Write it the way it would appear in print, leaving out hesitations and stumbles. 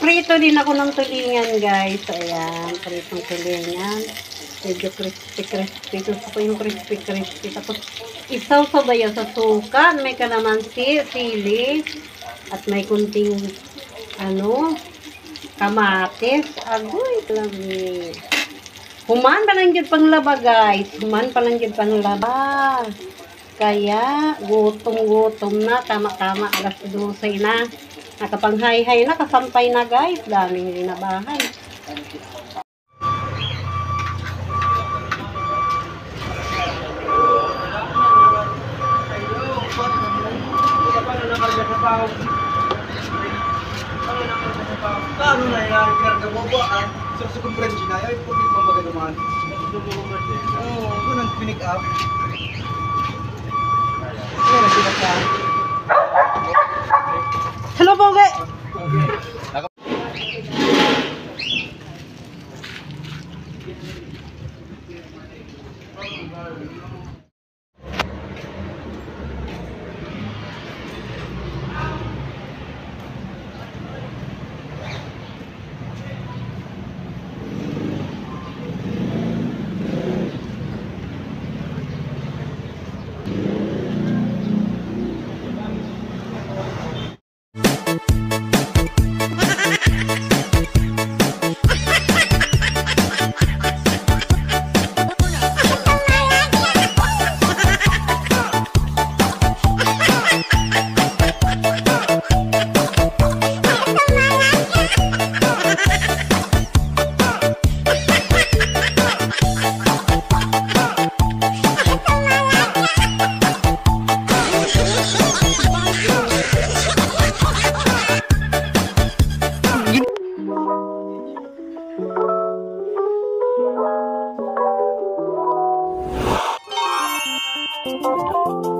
Magprito din ako ng tulingan, guys. Ayan, pritong tulingan. Medyo crispy-crispy. Gusto ko yung crispy-crispy. Tapos, isaw-sabayan sa suka. May kalamansi, sili. At may kunting, kamatis. Agoy, lami. Human pa lang dyan panglaba, guys. Human pa lang dyan panglaba. Kaya, gutom-gutom na. Tama-tama, alas 12 na. Nakapanghay-hay na, kasampay na, guys. Daming rinabahay. Ano na yan? Karga mo ba? Sa kumprensi na yan, kung hindi mo magagaman. Oo, ito nang pinig up. Ano na sila ka? Hello, Poge! Thank you.